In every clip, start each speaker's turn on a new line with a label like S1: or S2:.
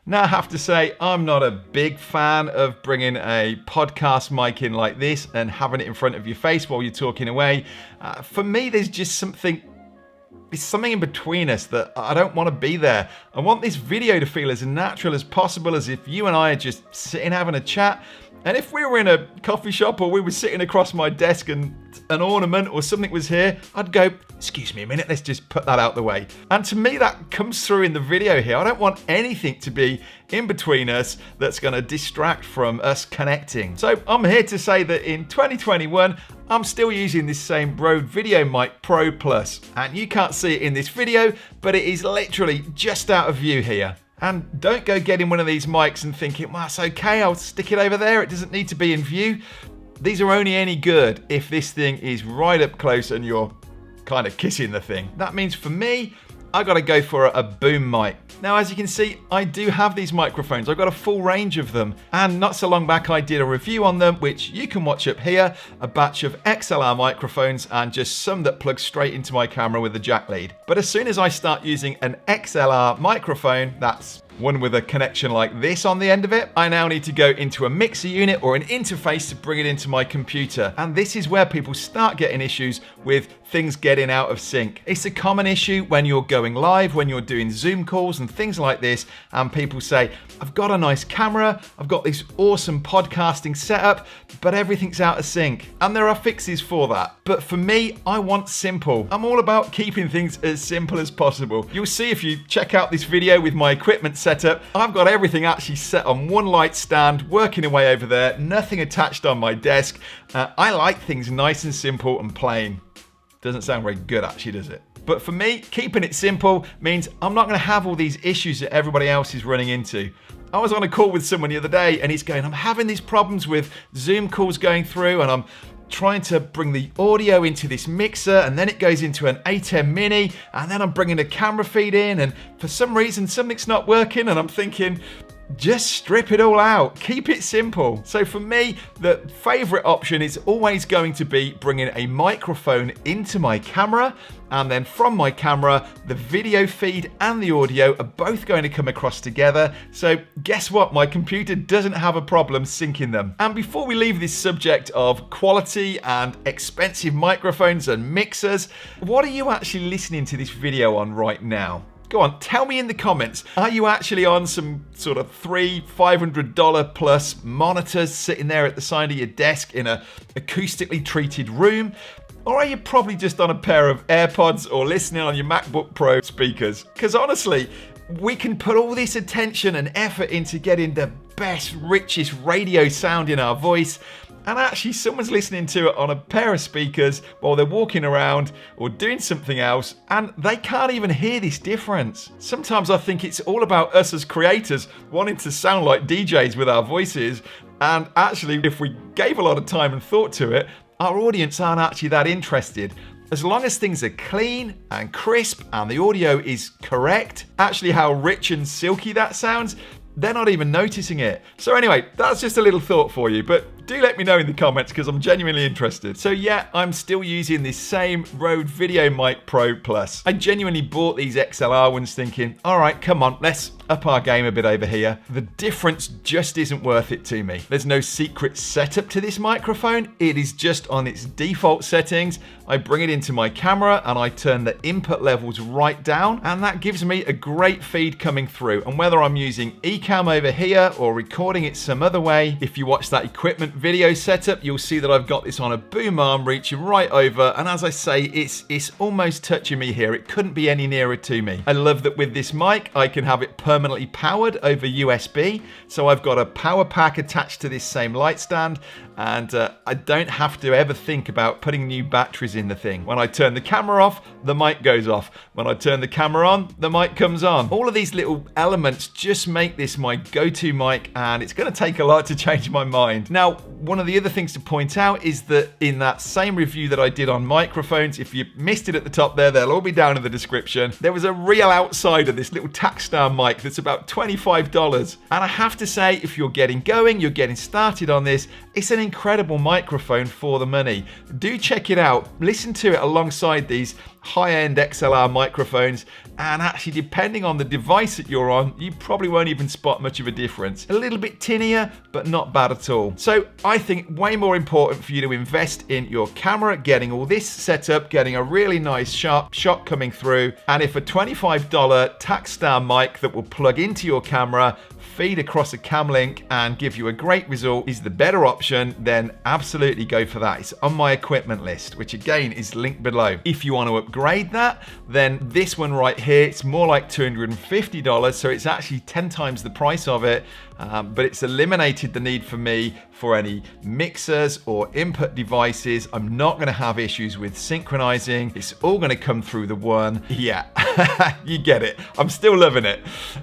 S1: Now, I have to say, I'm not a big fan of bringing a podcast mic in like this and having it in front of your face while you're talking away. For me, there's just something in between us that I don't want to be there. I want this video to feel as natural as possible, as if you and I are just sitting having a chat. And if we were in a coffee shop or we were sitting across my desk and an ornament or something was here, I'd go, excuse me a minute, let's just put that out the way. And to me, that comes through in the video here. I don't want anything to be in between us that's going to distract from us connecting. So I'm here to say that in 2021, I'm still using this same Rode VideoMic Pro Plus. And you can't see it in this video, but it is literally just out of view here. And don't go getting one of these mics and thinking, well, it's okay, I'll stick it over there. It doesn't need to be in view. These are only any good if this thing is right up close and you're kind of kissing the thing. That means for me, I got to go for a boom mic. Now, as you can see, I do have these microphones. I've got a full range of them. And not so long back, I did a review on them, which you can watch up here, a batch of XLR microphones and just some that plug straight into my camera with a jack lead. But as soon as I start using an XLR microphone, that's one with a connection like this on the end of it, I now need to go into a mixer unit or an interface to bring it into my computer. And this is where people start getting issues with things getting out of sync. It's a common issue when you're going live, when you're doing Zoom calls and things like this, and people say, I've got a nice camera, I've got this awesome podcasting setup, but everything's out of sync. And there are fixes for that. But for me, I want simple. I'm all about keeping things as simple as possible. You'll see if you check out this video with my equipment setup, I've got everything actually set on one light stand, working away over there, nothing attached on my desk. I like things nice and simple and plain. Doesn't sound very good actually, does it? But for me, keeping it simple means I'm not going to have all these issues that everybody else is running into. I was on a call with someone the other day and he's going, I'm having these problems with Zoom calls going through and I'm trying to bring the audio into this mixer and then it goes into an ATEM Mini and then I'm bringing a camera feed in and for some reason something's not working and I'm thinking, just strip it all out. Keep it simple. So for me, the favorite option is always going to be bringing a microphone into my camera, and then from my camera, the video feed and the audio are both going to come across together. So guess what? My computer doesn't have a problem syncing them. And before we leave this subject of quality and expensive microphones and mixers, what are you actually listening to this video on right now? Go on, tell me in the comments, are you actually on some sort of $300-$500 plus monitors sitting there at the side of your desk in a acoustically treated room? Or are you probably just on a pair of AirPods or listening on your MacBook Pro speakers? Because honestly, we can put all this attention and effort into getting the best, richest radio sound in our voice, and actually someone's listening to it on a pair of speakers while they're walking around or doing something else, and they can't even hear this difference. Sometimes I think it's all about us as creators wanting to sound like DJs with our voices, and actually if we gave a lot of time and thought to it, our audience aren't actually that interested. As long as things are clean and crisp and the audio is correct, actually how rich and silky that sounds, they're not even noticing it. So anyway, that's just a little thought for you, but do let me know in the comments because I'm genuinely interested. So yeah, I'm still using this same Rode VideoMic Pro Plus. I genuinely bought these XLR ones thinking, all right, come on, let's up our game a bit over here. The difference just isn't worth it to me. There's no secret setup to this microphone. It is just on its default settings. I bring it into my camera and I turn the input levels right down, and that gives me a great feed coming through. And whether I'm using Ecamm over here or recording it some other way, if you watch that equipment video setup, you'll see that I've got this on a boom arm reaching right over, and as I say, it's almost touching me here. It couldn't be any nearer to me. I love that with this mic, I can have it permanently powered over USB, so I've got a power pack attached to this same light stand, and I don't have to ever think about putting new batteries in the thing. When I turn the camera off, the mic goes off. When I turn the camera on, the mic comes on. All of these little elements just make this my go-to mic, and it's going to take a lot to change my mind. Now, one of the other things to point out is that in that same review that I did on microphones, if you missed it at the top there, they'll all be down in the description. There was a real outsider, this little Takstar mic that's about $25. And I have to say, if you're getting going, you're getting started on this, it's an incredible microphone for the money. Do check it out. Listen to it alongside these high-end XLR microphones, and actually depending on the device that you're on, you probably won't even spot much of a difference. A little bit tinnier, but not bad at all. So I think way more important for you to invest in your camera, getting all this set up, getting a really nice sharp shot coming through, and if a $25 Takstar mic that will plug into your camera, feed across a cam link and give you a great result is the better option, then absolutely go for that. It's on my equipment list, which again is linked below. If you want to upgrade that, then this one right here, it's more like $250, so it's actually 10 times the price of it, but it's eliminated the need for me for any mixers or input devices. I'm not going to have issues with synchronizing. It's all going to come through the one. Yeah, you get it. I'm still loving it.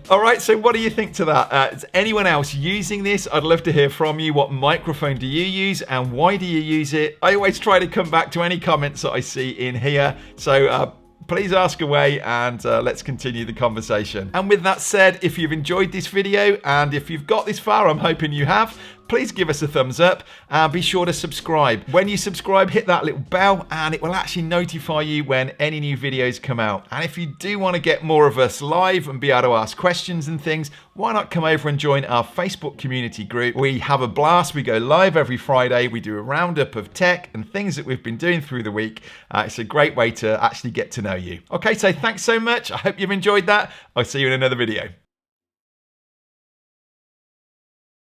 S1: All right, so what do you think to that? Is anyone else using this? I'd love to hear from you. What microphone do you use and why do you use it? I always try to come back to any comments that I see in here. So please ask away and let's continue the conversation. And with that said, if you've enjoyed this video and if you've got this far, I'm hoping you have, please give us a thumbs up and be sure to subscribe. When you subscribe, hit that little bell and it will actually notify you when any new videos come out. And if you do want to get more of us live and be able to ask questions and things, why not come over and join our Facebook community group? We have a blast. We go live every Friday. We do a roundup of tech and things that we've been doing through the week. It's a great way to actually get to know you. Okay, so thanks so much. I hope you've enjoyed that. I'll see you in another video.